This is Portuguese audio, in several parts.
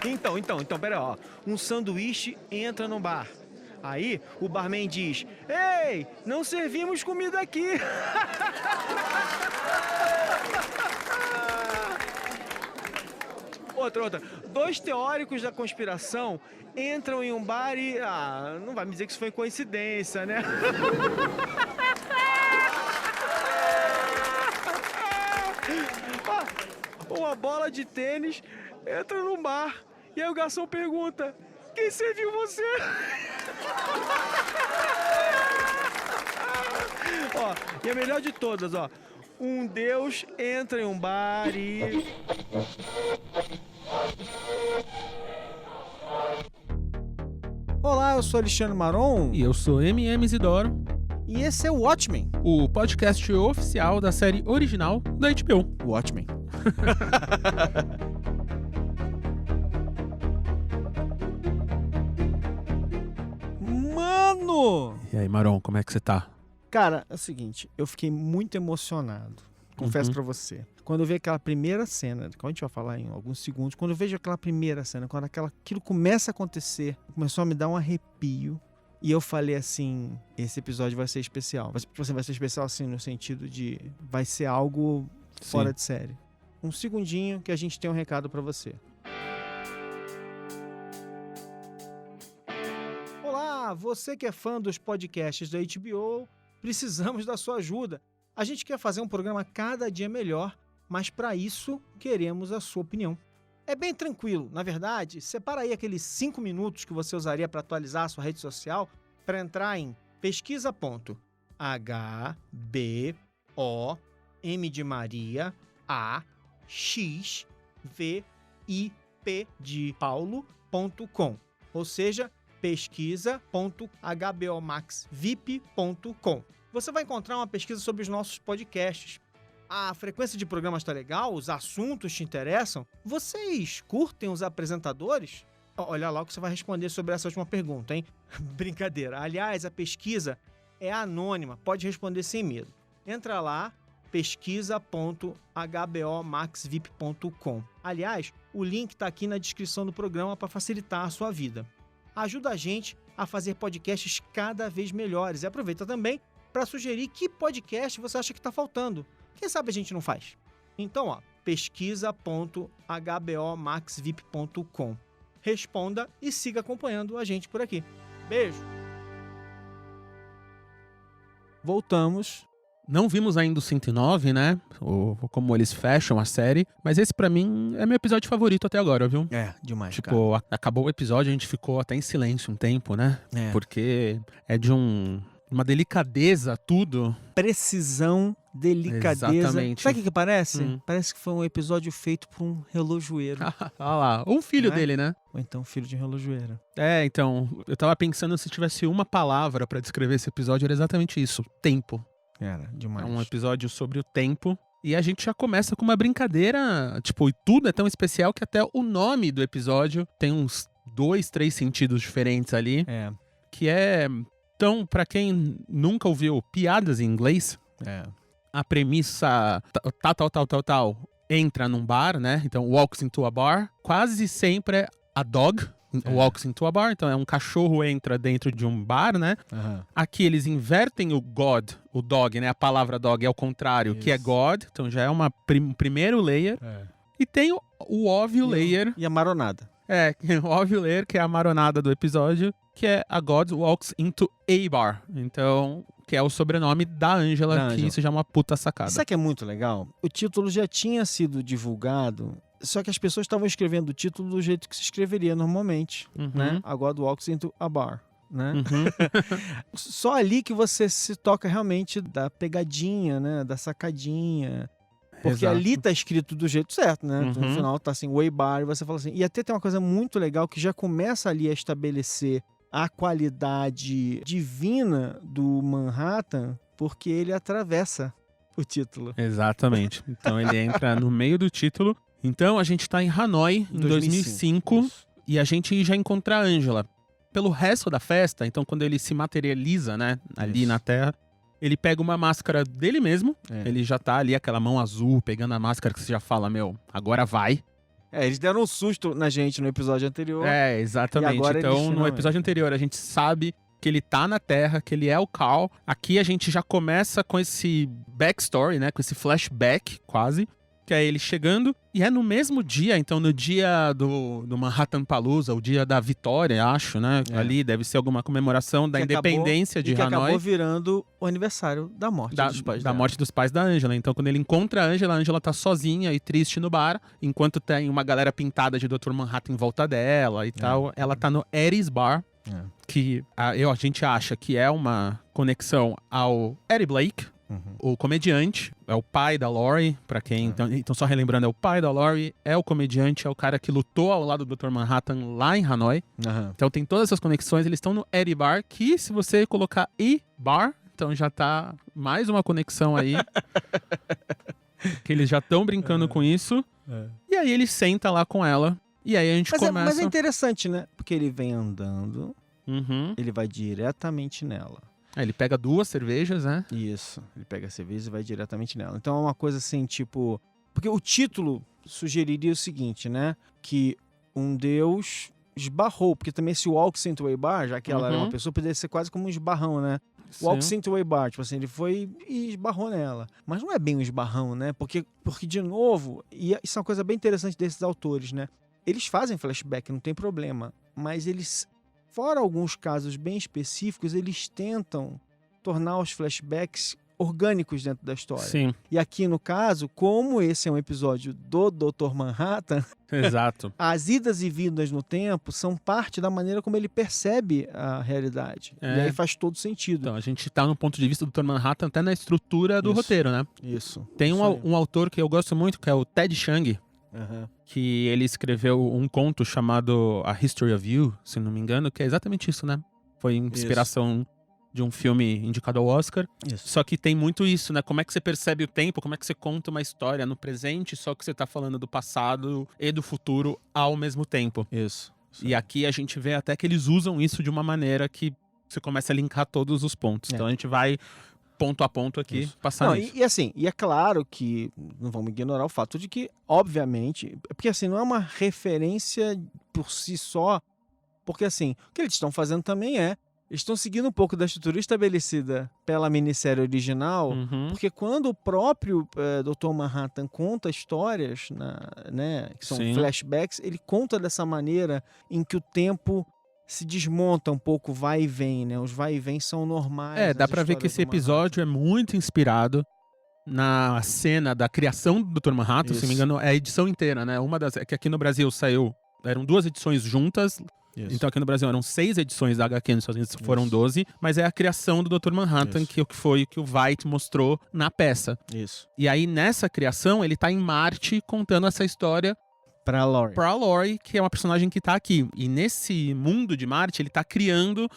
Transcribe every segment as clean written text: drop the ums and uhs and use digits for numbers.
Então, pera aí, ó. Um sanduíche entra no bar. Aí, o barman diz: Ei, não servimos comida aqui. Outra. 2 teóricos da conspiração entram em um bar e... não vai me dizer que isso foi coincidência, né? Uma bola de tênis entra num bar e aí o garçom pergunta: quem serviu você? Ó, e a melhor de todas, ó. Um deus entra em um bar e... Olá, eu sou Alexandre Maron. E eu sou MM Isidoro. E esse é o Watchmen. O podcast oficial da série original da HBO. Watchmen. Mano! E aí, Maron, como é que você tá? Cara, é o seguinte, eu fiquei muito emocionado. Confesso pra você. Quando eu vi aquela primeira cena, que a gente vai falar em alguns segundos, quando eu vejo aquela primeira cena, quando aquilo começa a acontecer, começou a me dar um arrepio. E eu falei assim, esse episódio vai ser especial. Vai ser especial assim, no sentido de... vai ser algo fora de série. Um segundinho que a gente tem um recado pra você. Olá, você que é fã dos podcasts da HBO, precisamos da sua ajuda. A gente quer fazer um programa cada dia melhor, mas para isso queremos a sua opinião. É bem tranquilo, na verdade, separa aí aqueles 5 minutos que você usaria para atualizar a sua rede social para entrar em pesquisa.hbomv de Maria axvip de paulo.com, ou seja, pesquisa.hbomaxvip.com. Você vai encontrar uma pesquisa sobre os nossos podcasts. A frequência de programas está legal? Os assuntos te interessam? Vocês curtem os apresentadores? Olha lá o que você vai responder sobre essa última pergunta, hein? Brincadeira. Aliás, a pesquisa é anônima, pode responder sem medo. Entra lá, pesquisa.hbomaxvip.com. Aliás, o link está aqui na descrição do programa para facilitar a sua vida. Ajuda a gente a fazer podcasts cada vez melhores. E aproveita também para sugerir que podcast você acha que está faltando. Quem sabe a gente não faz? Então, ó, pesquisa.hbomaxvip.com. Responda e siga acompanhando a gente por aqui. Beijo! Voltamos. Não vimos ainda o 109, né? Como eles fecham a série. Mas esse, pra mim, é meu episódio favorito até agora, viu? É, demais, tipo, acabou o episódio, a gente ficou até em silêncio um tempo, né? É. Porque é de uma delicadeza tudo. Precisão, delicadeza. Exatamente. Sabe o que parece? Parece que foi um episódio feito por um relojoeiro. Olha lá, ou um filho dele, né? Ou então filho de um relojoeiro. É, então, eu tava pensando se tivesse uma palavra pra descrever esse episódio, era exatamente isso, tempo. Era, demais. É um episódio sobre o tempo. E a gente já começa com uma brincadeira, tipo, e tudo é tão especial que até o nome do episódio tem uns 2, 3 sentidos diferentes ali. É. Que é... Então, pra quem nunca ouviu piadas em inglês, a premissa tal, entra num bar, né? Então, walks into a bar. Quase sempre é a dog walks into a bar. Então, é um cachorro entra dentro de um bar, né? Uhum. Aqui eles invertem o dog, né? A palavra dog é o contrário, que é God. Então, já é um primeiro layer. E tem o óbvio layer. E a maronada. O óbvio layer, que é a maronada do episódio, que é a God Walks into a Bar. Então, que é o sobrenome da Angela, que isso já é uma puta sacada. Sabe que é muito legal? O título já tinha sido divulgado, só que as pessoas estavam escrevendo o título do jeito que se escreveria normalmente, né? A God Walks into a Bar, né? Só ali que você se toca realmente da pegadinha, né? Da sacadinha. Porque ali tá escrito do jeito certo, né? No final tá assim, way bar, e você fala assim... E até tem uma coisa muito legal que já começa ali a estabelecer a qualidade divina do Manhattan, porque ele atravessa o título. Exatamente. Então ele entra no meio do título. Então a gente tá em Hanoi, em 2005, e a gente já encontra a Angela. Pelo resto da festa, então quando ele se materializa, né, ali na Terra, ele pega uma máscara dele mesmo. Ele já tá ali, aquela mão azul, pegando a máscara que você já fala, agora vai. Eles deram um susto na gente no episódio anterior. Exatamente. Então, no episódio anterior, a gente sabe que ele tá na Terra, que ele é o Carl. Aqui a gente já começa com esse backstory, né? Com esse flashback, quase. Que é ele chegando, e é no mesmo dia, então no dia do Manhattan Palooza, o dia da vitória, acho, né? Ali deve ser alguma comemoração da independência de Hanoi. Que acabou virando o aniversário da morte dos pais dela. Da morte dos pais da Angela. Então quando ele encontra a Angela tá sozinha e triste no bar, enquanto tem uma galera pintada de Dr. Manhattan em volta dela e tal. Ela tá no Eddie's Bar, que a gente acha que é uma conexão ao Eddie Blake, o comediante, é o pai da Laurie, pra quem... Então, só relembrando, é o pai da Laurie, é o comediante, é o cara que lutou ao lado do Dr. Manhattan lá em Hanoi. Então tem todas essas conexões, eles estão no Eddie Bar, que se você colocar E-Bar, então já tá mais uma conexão aí. Que eles já estão brincando com isso. E aí ele senta lá com ela, e aí a gente começa... Mas é interessante, né? Porque ele vem andando, ele vai diretamente nela. Ele pega 2 cervejas, né? Isso, ele pega a cerveja e vai diretamente nela. Então é uma coisa assim, tipo... Porque o título sugeriria o seguinte, né? Que um deus esbarrou. Porque também se walks into a bar, já que ela era uma pessoa, poderia ser quase como um esbarrão, né? Walks into a bar, tipo assim, ele foi e esbarrou nela. Mas não é bem um esbarrão, né? Porque de novo, e isso é uma coisa bem interessante desses autores, né? Eles fazem flashback, não tem problema. Mas eles... Fora alguns casos bem específicos, eles tentam tornar os flashbacks orgânicos dentro da história. Sim. E aqui, no caso, como esse é um episódio do Dr. Manhattan... Exato. As idas e vindas no tempo são parte da maneira como ele percebe a realidade. E aí faz todo sentido. Então, a gente tá no ponto de vista do Dr. Manhattan até na estrutura do roteiro, né? Isso. Tem um autor que eu gosto muito, que é o Ted Chiang, que ele escreveu um conto chamado A History of You, se não me engano, que é exatamente isso, né? Foi inspiração de um filme indicado ao Oscar. Só que tem muito isso, né? Como é que você percebe o tempo, como é que você conta uma história no presente, só que você tá falando do passado e do futuro ao mesmo tempo. Isso. E aqui a gente vê até que eles usam isso de uma maneira que você começa a linkar todos os pontos. Então a gente vai... ponto a ponto aqui, passando isso. E assim, e é claro que não vamos ignorar o fato de que, obviamente, porque assim, não é uma referência por si só, porque assim, o que eles estão fazendo também eles estão seguindo um pouco da estrutura estabelecida pela minissérie original, porque quando o próprio Dr. Manhattan conta histórias, né, que são flashbacks, ele conta dessa maneira em que o tempo se desmonta um pouco, vai e vem, né? Os vai e vem são normais. Dá pra ver que esse episódio é muito inspirado na cena da criação do Dr. Manhattan, se não me engano, é a edição inteira, né? Que aqui no Brasil saiu, eram 2 edições juntas. Então aqui no Brasil eram 6 edições da HQ, nos Estados Unidos foram 12, mas é a criação do Dr. Manhattan, que foi o que o Veidt mostrou na peça. E aí nessa criação ele tá em Marte contando essa história pra Laurie, que é uma personagem que tá aqui. E nesse mundo de Marte, ele tá criando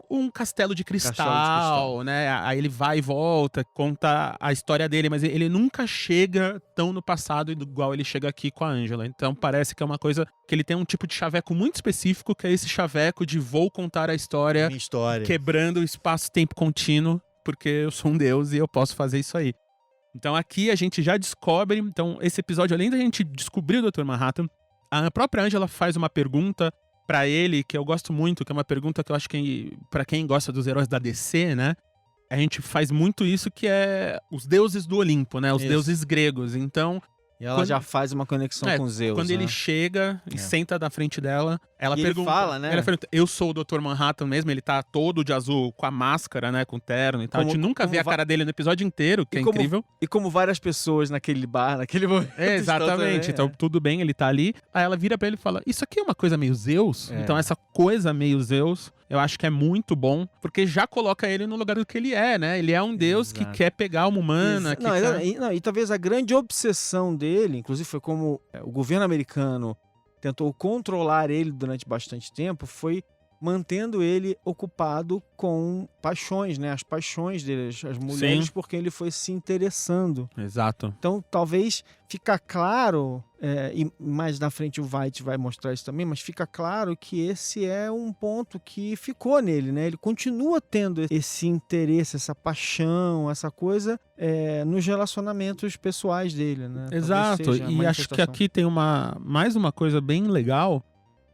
um castelo de cristal, né? Aí ele vai e volta, conta a história dele, mas ele nunca chega tão no passado igual ele chega aqui com a Angela. Então parece que é uma coisa que ele tem um tipo de chaveco muito específico, que é esse chaveco de vou contar a história. Quebrando o espaço-tempo contínuo, porque eu sou um deus e eu posso fazer isso aí. Então aqui a gente já descobre, então esse episódio, além da gente descobrir o Dr. Manhattan, a própria Angela faz uma pergunta pra ele, que eu gosto muito, que é uma pergunta que eu acho que pra quem gosta dos heróis da DC, né, a gente faz muito isso, que é os deuses do Olimpo, né, os deuses gregos. Então... E ela já faz uma conexão com Zeus, quando ele chega e senta na frente dela, ela pergunta... Ele fala, né? Ela pergunta, eu sou o Dr. Manhattan mesmo, ele tá todo de azul, com a máscara, né, com o terno e tal. A gente nunca vê a cara dele no episódio inteiro, que é incrível. E como várias pessoas naquele bar, naquele momento. Exatamente, então tudo bem, ele tá ali. Aí ela vira pra ele e fala, isso aqui é uma coisa meio Zeus? Então essa coisa meio Zeus, eu acho que é muito bom, porque já coloca ele no lugar do que ele é, né? Ele é um deus que quer pegar uma humana. E talvez a grande obsessão dele, inclusive foi como o governo americano tentou controlar ele durante bastante tempo, foi mantendo ele ocupado com paixões, né? As paixões dele, as mulheres, Sim. por quem ele foi se interessando. Exato. Então, talvez fica claro, e mais na frente o Veidt vai mostrar isso também, mas fica claro que esse é um ponto que ficou nele, né? Ele continua tendo esse interesse, essa paixão, essa coisa nos relacionamentos pessoais dele, né? Talvez Exato, seja a e acho que manifestação. aqui tem mais uma coisa bem legal,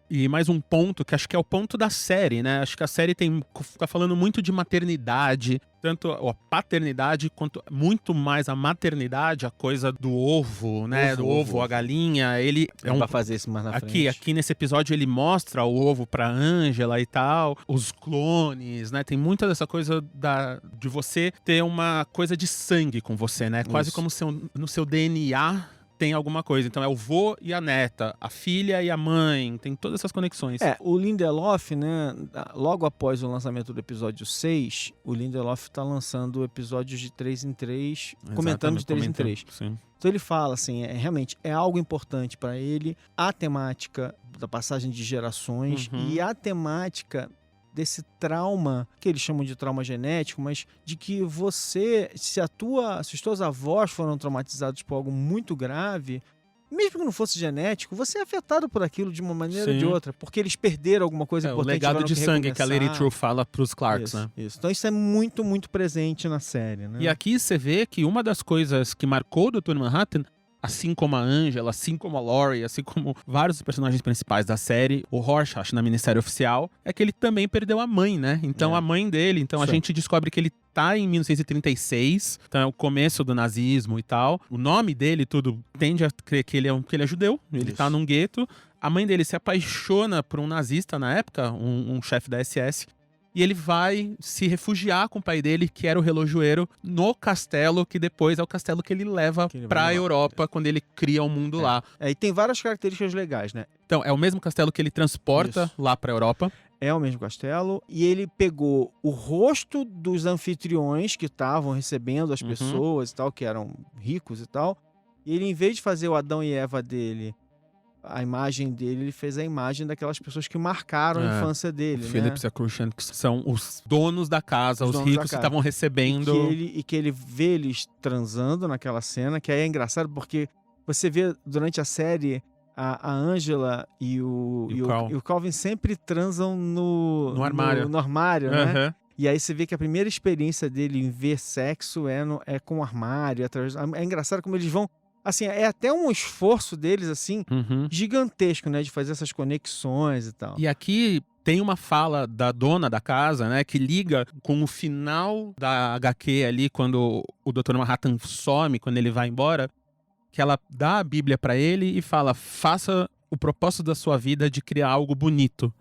e mais um ponto, que acho que é o ponto da série, né? Acho que a série fica falando muito de maternidade, tanto a paternidade, quanto muito mais a maternidade, a coisa do ovo, né? Do ovo, a galinha, ele Vai fazer isso mais na frente. Aqui nesse episódio ele mostra o ovo pra Angela e tal, os clones, né? Tem muita dessa coisa de você ter uma coisa de sangue com você, né? Quase Isso. como se no seu DNA tem alguma coisa. Então é o vô e a neta, a filha e a mãe, tem todas essas conexões. O Lindelof, né, logo após o lançamento do episódio 6, o Lindelof tá lançando episódios de 3 em 3, comentando de 3 em 3. Sim. Então ele fala assim, realmente é algo importante para ele, a temática da passagem de gerações e a temática desse trauma, que eles chamam de trauma genético, mas de que se os teus avós foram traumatizados por algo muito grave, mesmo que não fosse genético, você é afetado por aquilo de uma maneira ou de outra, porque eles perderam alguma coisa importante. O legado de sangue que a Lady recomeçar. True fala pros Clarks, Isso, né? isso. Então isso é muito, muito presente na série, né? E aqui você vê que uma das coisas que marcou o Dr. Manhattan, assim como a Angela, assim como a Laurie, assim como vários dos personagens principais da série, o Rorschach na minissérie oficial, é que ele também perdeu a mãe, né? Então a mãe dele, então a gente descobre que ele tá em 1936, então é o começo do nazismo e tal. O nome dele, tudo, tende a crer que ele é judeu, ele tá num gueto. A mãe dele se apaixona por um nazista na época, um chefe da SS, e ele vai se refugiar com o pai dele, que era o relojoeiro, no castelo, que depois é o castelo que ele leva pra Europa, quando ele cria o mundo lá. E tem várias características legais, né? Então, é o mesmo castelo que ele transporta lá pra Europa. É o mesmo castelo. E ele pegou o rosto dos anfitriões que estavam recebendo as pessoas e tal, que eram ricos e tal. E ele, em vez de fazer o Adão e Eva dele, a imagem dele, ele fez a imagem daquelas pessoas que marcaram a infância dele, né? Phillips e a Crucian, que são os donos da casa, os ricos que estavam recebendo. E que ele vê eles transando naquela cena, que aí é engraçado porque você vê durante a série a Angela e o Calvin sempre transam no armário. No armário, né? E aí você vê que a primeira experiência dele em ver sexo é com o armário. É engraçado como eles vão... Assim, é até um esforço deles, assim, gigantesco, né? De fazer essas conexões e tal. E aqui tem uma fala da dona da casa, né? Que liga com o final da HQ ali, quando o Dr. Manhattan some, quando ele vai embora, que ela dá a Bíblia pra ele e fala, faça o propósito da sua vida de criar algo bonito.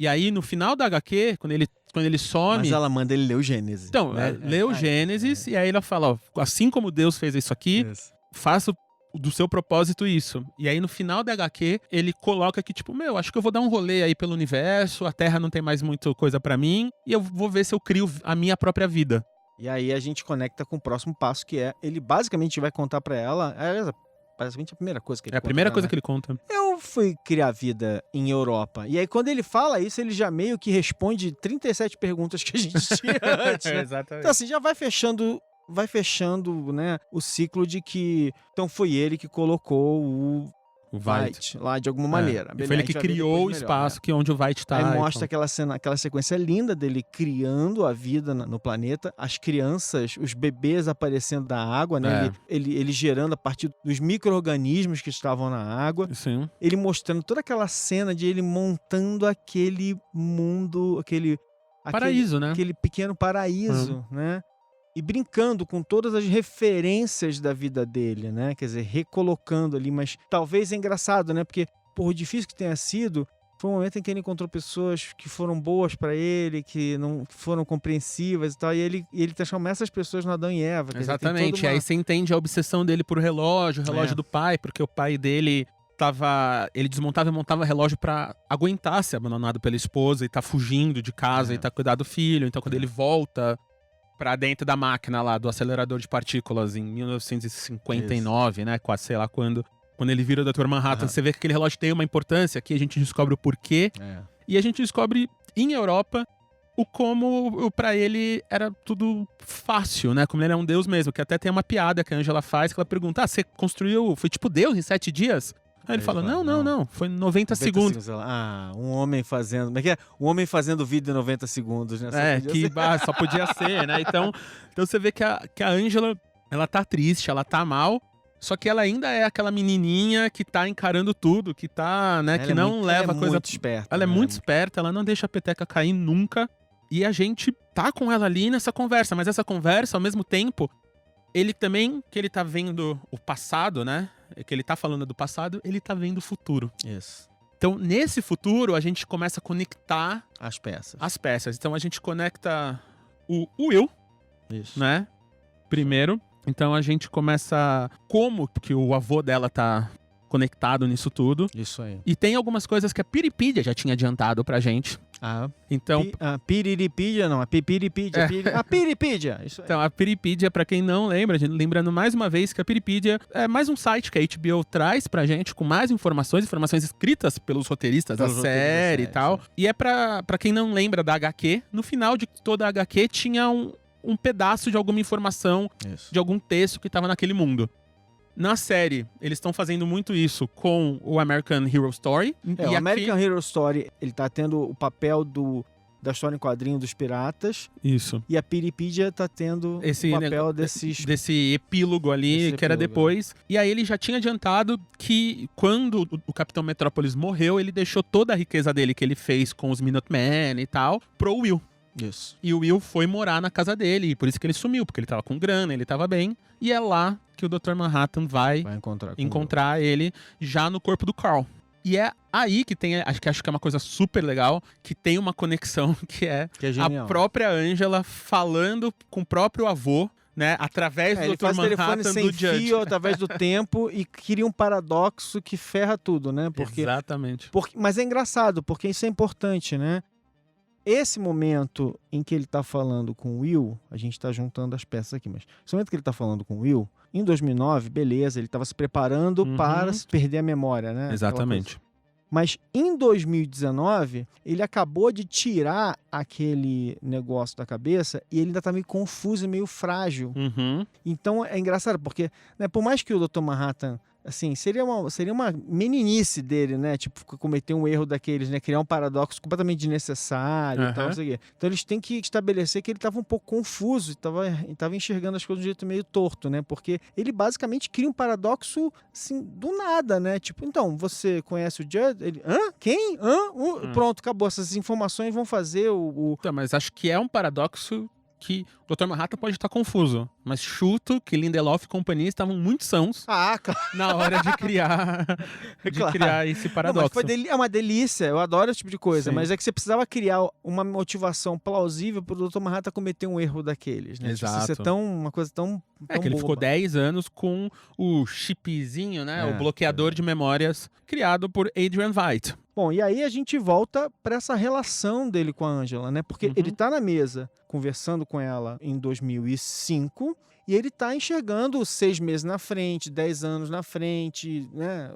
E aí, no final da HQ, quando ele some... Mas ela manda ele ler o Gênesis. Então, lê o Gênesis, e aí ela fala, ó, assim como Deus fez isso aqui... Faça do seu propósito isso. E aí, no final da HQ, ele coloca que, tipo, acho que eu vou dar um rolê aí pelo universo, a Terra não tem mais muita coisa pra mim, e eu vou ver se eu crio a minha própria vida. E aí a gente conecta com o próximo passo, que é, ele basicamente vai contar pra ela, basicamente a primeira coisa que ele conta. É a primeira coisa que ele conta. Eu fui criar vida em Europa. E aí, quando ele fala isso, ele já meio que responde 37 perguntas que a gente tinha antes, né? Exatamente. Então, assim, já vai fechando, né, o ciclo de que então foi ele que colocou o Veidt lá de alguma maneira. Foi ele que criou o espaço onde o Veidt tá. Aí mostra aquela cena, aquela sequência linda dele criando a vida no planeta, as crianças, os bebês aparecendo da água, né? Ele gerando a partir dos micro-organismos que estavam na água. Sim. Ele mostrando toda aquela cena de ele montando aquele mundo, paraíso, né? Aquele pequeno paraíso, né? E brincando com todas as referências da vida dele, né? Quer dizer, recolocando ali, mas talvez é engraçado, né? Porque, por difícil que tenha sido, foi um momento em que ele encontrou pessoas que foram boas pra ele, que não foram compreensivas e tal, e ele transforma essas pessoas no Adão e Eva. Exatamente, e aí você entende a obsessão dele por relógio, o relógio do pai, porque o pai dele... ele desmontava e montava relógio pra aguentar ser abandonado pela esposa e tá fugindo de casa e tá cuidando do filho. Então, quando ele volta pra dentro da máquina lá, do acelerador de partículas em 1959, né? Quase sei lá quando ele vira o Dr. Manhattan, você vê que aquele relógio tem uma importância, aqui a gente descobre o porquê. E a gente descobre, em Europa, como pra ele era tudo fácil, né? Como ele era um deus mesmo. Que até tem uma piada que a Angela faz, que ela pergunta, você construiu, foi tipo Deus em 7 dias? Aí ele fala, não, foi 90 segundos. Um homem fazendo... Como é que é? Um homem fazendo vídeo em 90 segundos, né? Só podia ser, né? Então você vê que a Angela, ela tá triste, ela tá mal, só que ela ainda é aquela menininha que tá encarando tudo, que tá, né? Que não leva coisa... Muito esperta. Ela é muito esperta, ela não deixa a peteca cair nunca. E a gente tá com ela ali nessa conversa, mas essa conversa, ao mesmo tempo, ele também, que ele tá vendo o passado, né? Que ele tá falando do passado, ele tá vendo o futuro. Isso. Então, nesse futuro, a gente começa a conectar as peças. Então, a gente conecta o Will, isso, né? Primeiro. Então, a gente começa como que o avô dela tá conectado nisso tudo. Isso aí. E tem algumas coisas que a Piripedia já tinha adiantado pra gente. Então, a Piripedia não, a Piripedia. A Piripedia, isso aí. Então, a Piripedia, pra quem não lembra, lembrando mais uma vez que a Piripedia é mais um site que a HBO traz pra gente com mais informações escritas pelos roteiristas da série e tal. Sim. E é pra quem não lembra da HQ, no final de toda a HQ tinha um pedaço de alguma informação, de algum texto que tava naquele mundo. Na série, eles estão fazendo muito isso com o American Hero Story. O American Hero Story, ele tá tendo o papel da história em quadrinho dos piratas. Isso. E a Piripedia tá tendo o papel desse epílogo ali, que era depois. E aí ele já tinha adiantado que quando o Capitão Metrópolis morreu, ele deixou toda a riqueza dele que ele fez com os Minutemen e tal, pro Will. Isso. E o Will foi morar na casa dele, e por isso que ele sumiu, porque ele tava com grana, ele tava bem. E é lá que o Dr. Manhattan vai encontrar ele já no corpo do Carl. E é aí que tem, acho que é uma coisa super legal, que tem uma conexão que é a própria Angela falando com o próprio avô, né, através do Dr. Manhattan do Judge. Através do tempo, e cria um paradoxo que ferra tudo, né? Exatamente. Mas é engraçado, porque isso é importante, né? Esse momento em que ele está falando com o Will, a gente está juntando as peças aqui, mas esse momento que ele está falando com o Will, em 2009, beleza, ele estava se preparando para perder a memória, né? Exatamente. Mas em 2019, ele acabou de tirar aquele negócio da cabeça e ele ainda tá meio confuso e meio frágil. Então é engraçado, porque, né, por mais que o Dr. Manhattan, assim, seria uma meninice dele, né? Tipo, cometer um erro daqueles, né? Criar um paradoxo completamente desnecessário e tal, não sei o quê. Então eles têm que estabelecer que ele estava um pouco confuso e estava enxergando as coisas de um jeito meio torto, né? Porque ele basicamente cria um paradoxo, assim, do nada, né? Tipo, então, você conhece o Judd? Ele, quem? Pronto, acabou. Essas informações vão fazer Então, mas acho que é um paradoxo que o Dr. Manhattan pode estar confuso, mas chuto que Lindelof e companhia estavam muito sãos na hora de criar esse paradoxo. Não, mas é uma delícia, eu adoro esse tipo de coisa, mas é que você precisava criar uma motivação plausível para o Dr. Manhattan cometer um erro daqueles, né? Exato. Isso é uma coisa tão que ele boba. ficou 10 anos com o chipzinho, né? O bloqueador de memórias criado por Adrian Veidt. Bom, e aí a gente volta para essa relação dele com a Angela, né? Porque ele tá na mesa conversando com ela em 2005 e ele tá enxergando 6 meses na frente, 10 anos na frente, né?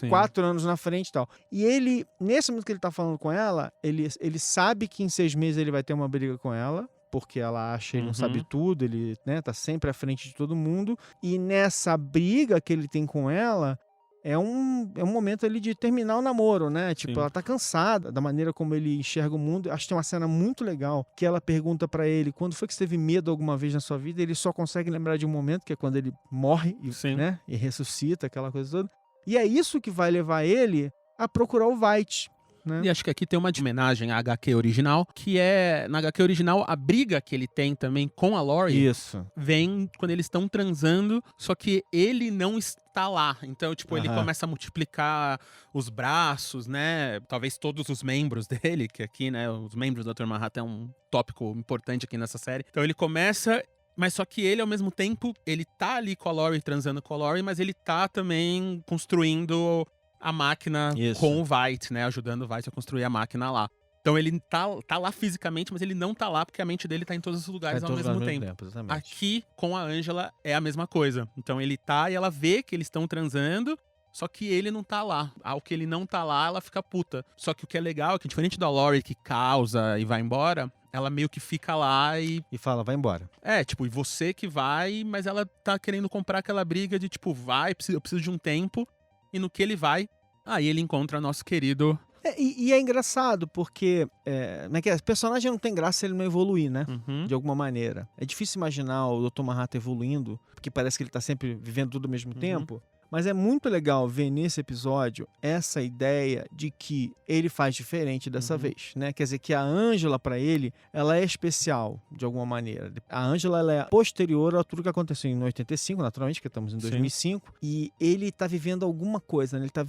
4 anos na frente e tal. E ele, nesse momento que ele tá falando com ela, ele sabe que em 6 meses ele vai ter uma briga com ela, porque ela acha que ele não sabe tudo, ele, né, tá sempre à frente de todo mundo. E nessa briga que ele tem com ela, é um momento ali de terminar o namoro, né? Tipo, ela tá cansada da maneira como ele enxerga o mundo. Acho que tem uma cena muito legal que ela pergunta pra ele quando foi que você teve medo alguma vez na sua vida. Ele só consegue lembrar de um momento, que é quando ele morre, né? E ressuscita, aquela coisa toda. E é isso que vai levar ele a procurar o Veidt. Né? E acho que aqui tem uma homenagem à HQ original, que é, na HQ original, a briga que ele tem também com a Laurie vem quando eles estão transando, só que ele não está lá. Então, tipo, ele começa a multiplicar os braços, né? Talvez todos os membros dele, que aqui, né, os membros do Dr. Manhattan é um tópico importante aqui nessa série. Então ele começa... Mas só que ele, ao mesmo tempo, ele tá ali com a Laurie, transando com a Laurie, mas ele tá também construindo a máquina com o Veidt, né? Ajudando o Veidt a construir a máquina lá. Então ele tá lá fisicamente, mas ele não tá lá porque a mente dele tá em todos os lugares ao mesmo tempo. Aqui, com a Angela, é a mesma coisa. Então ele tá e ela vê que eles estão transando Só que ele não tá lá. Ao que ele não tá lá, ela fica puta. Só que o que é legal é que, diferente da Laurie que causa e vai embora, ela meio que fica lá e fala, vai embora. e você que vai, mas ela tá querendo comprar aquela briga de, tipo, vai, eu preciso de um tempo. E no que ele vai, aí ele encontra nosso querido... E é engraçado, porque o personagem não tem graça se ele não evoluir, né? De alguma maneira. É difícil imaginar o Dr. Manhattan evoluindo, porque parece que ele tá sempre vivendo tudo ao mesmo tempo. Mas é muito legal ver nesse episódio essa ideia de que ele faz diferente dessa vez, né? Quer dizer, que a Angela, pra ele, ela é especial, de alguma maneira. A Angela, ela é posterior a tudo que aconteceu em 85, naturalmente, que estamos em 2005. E ele tá vivendo alguma coisa, né? Ele tá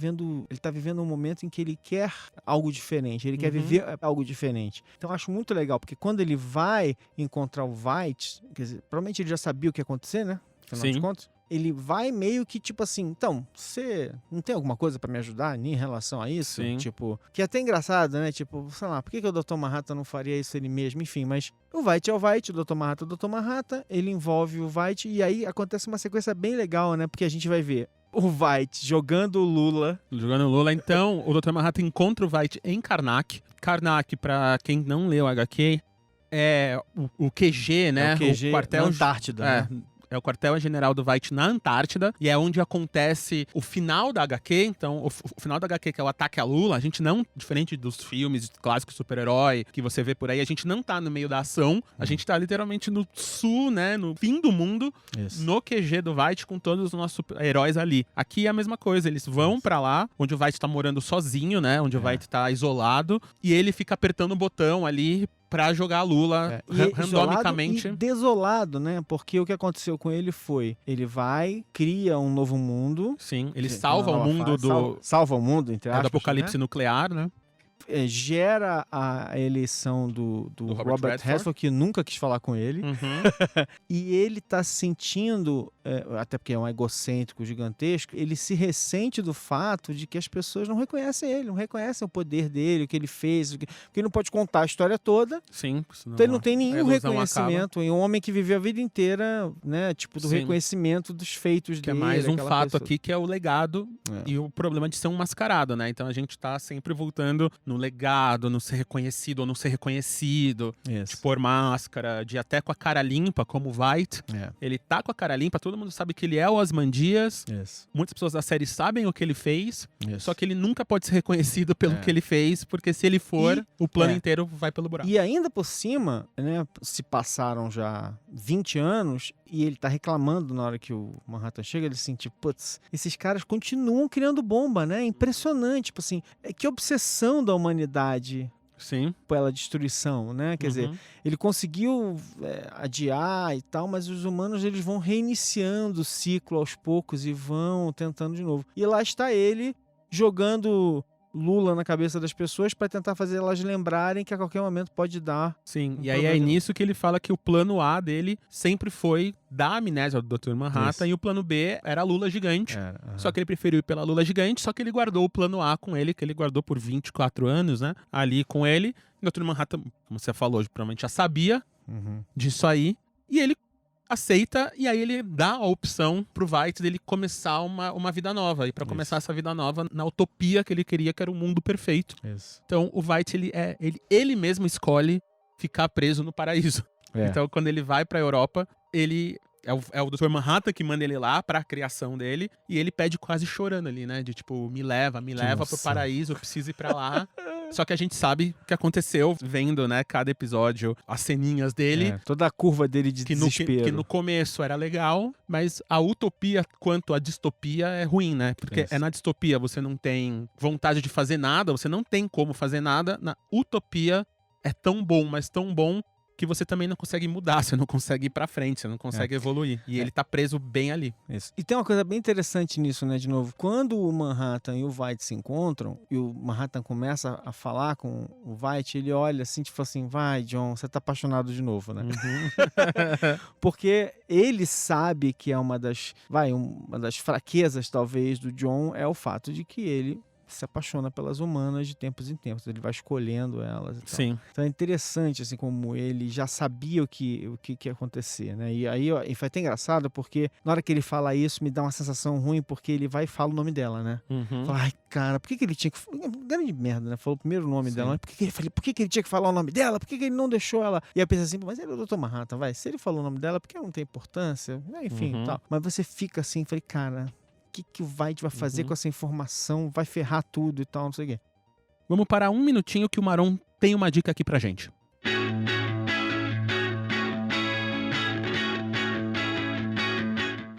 vivendo um momento em que ele quer algo diferente, ele quer viver algo diferente. Então, eu acho muito legal, porque quando ele vai encontrar o Veidt, quer dizer, provavelmente ele já sabia o que ia acontecer, né? Afinal de contas. Ele vai meio que, tipo assim, então, você não tem alguma coisa pra me ajudar em relação a isso? Sim. Tipo, que é até engraçado, né? Tipo, sei lá, por que o Dr. Manhattan não faria isso ele mesmo? Enfim, mas o Veidt é o Veidt, o Dr. Manhattan é o Dr. Manhattan, ele envolve o Veidt e aí acontece uma sequência bem legal, né? Porque a gente vai ver o Veidt jogando o Lula. Então, o Dr. Manhattan encontra o Veidt em Karnak. Karnak, pra quem não leu o HQ, é o QG, né? É o QG o quartel na Antártida, né? É o quartel-general do Veidt na Antártida, e é onde acontece o final da HQ. Então, o final da HQ, que é o ataque à Lula, a gente não, diferente dos filmes clássicos super-herói que você vê por aí, a gente não tá no meio da ação, a gente tá literalmente no sul, né, no fim do mundo, no QG do Veidt, com todos os nossos heróis ali. Aqui é a mesma coisa, eles vão pra lá, onde o Veidt tá morando sozinho, né, onde o Veidt tá isolado, e ele fica apertando o botão ali pra jogar a Lula randomicamente. E desolado, né? Porque o que aconteceu com ele foi, ele vai, cria um novo mundo. Sim, ele salva o mundo salva o mundo, entre aspas, do apocalipse nuclear, né? Gera a eleição do Robert Redford, que nunca quis falar com ele. E ele tá se sentindo, até porque é um egocêntrico gigantesco, ele se ressente do fato de que as pessoas não reconhecem ele, não reconhecem o poder dele, o que ele fez, porque ele não pode contar a história toda. Sim. Então ele não tem nenhum reconhecimento. É um homem que viveu a vida inteira, né, tipo, do reconhecimento dos feitos que dele. Que é mais um fato pessoa. Aqui, que é o legado e o problema de ser um mascarado, né? Então a gente tá sempre voltando no legado, no ser reconhecido ou não ser reconhecido, de pôr máscara, de até com a cara limpa, como o Veidt. Ele tá com a cara limpa, todo mundo sabe que ele é o Ozymandias. Muitas pessoas da série sabem o que ele fez, só que ele nunca pode ser reconhecido pelo que ele fez, porque se ele for, o plano inteiro vai pelo buraco. E ainda por cima, né, se passaram já 20 anos e ele tá reclamando na hora que o Manhattan chega, ele assim, tipo, putz, esses caras continuam criando bomba, né? Impressionante, tipo assim, que obsessão da humanidade pela destruição, né? Quer dizer, ele conseguiu adiar e tal, mas os humanos, eles vão reiniciando o ciclo aos poucos e vão tentando de novo. E lá está ele jogando Lula na cabeça das pessoas para tentar fazer elas lembrarem que a qualquer momento pode dar. Sim, e aí é nisso que ele fala que o plano A dele sempre foi dar amnésia ao Dr. Manhattan e o plano B era a Lula gigante. Só que ele preferiu ir pela Lula gigante, só que ele guardou o plano A com ele, que ele guardou por 24 anos, né? Ali com ele. O Dr. Manhattan, como você falou, provavelmente já sabia disso aí. E ele aceita, e aí ele dá a opção pro Veidt dele começar uma vida nova. E pra começar essa vida nova na utopia que ele queria, que era o mundo perfeito. Então o Veidt, ele mesmo escolhe ficar preso no paraíso. Então quando ele vai pra Europa, ele é o Dr. Manhattan que manda ele lá pra criação dele, e ele pede quase chorando ali, né? De tipo, me leva pro paraíso, eu preciso ir pra lá. Só que a gente sabe o que aconteceu, vendo, né, cada episódio, as ceninhas dele. Toda a curva dele de desespero. Que no começo era legal, mas a utopia quanto a distopia é ruim, né? Porque na distopia você não tem vontade de fazer nada, você não tem como fazer nada. Na utopia é tão bom, mas tão bom, que você também não consegue mudar, você não consegue ir pra frente, você não consegue evoluir. E ele tá preso bem ali. E tem uma coisa bem interessante nisso, né, de novo. Quando o Manhattan e o Veidt se encontram, e o Manhattan começa a falar com o Veidt, ele olha assim, tipo assim, vai, John, você tá apaixonado de novo, né? Porque ele sabe que é uma das fraquezas, talvez, do John, é o fato de que ele se apaixona pelas humanas de tempos em tempos. Ele vai escolhendo elas e tal. Sim. Então é interessante, assim, como ele já sabia o que ia acontecer, né? E aí, ó, e foi até engraçado, porque na hora que ele fala isso, me dá uma sensação ruim, porque ele vai e fala o nome dela, né? Fala, ai, cara, por que ele tinha que... Grande merda, né? Falou o primeiro nome dela, mas por que ele tinha que falar o nome dela? Por que ele não deixou ela? E aí eu pensei assim, mas ele é o Dr. Manhattan, vai. Se ele falou o nome dela, porque não tem importância, enfim, tal. Mas você fica assim, falei, cara... O que o Veidt vai fazer com essa informação? Vai ferrar tudo e tal, não sei o quê. Vamos parar um minutinho que o Maron tem uma dica aqui pra gente.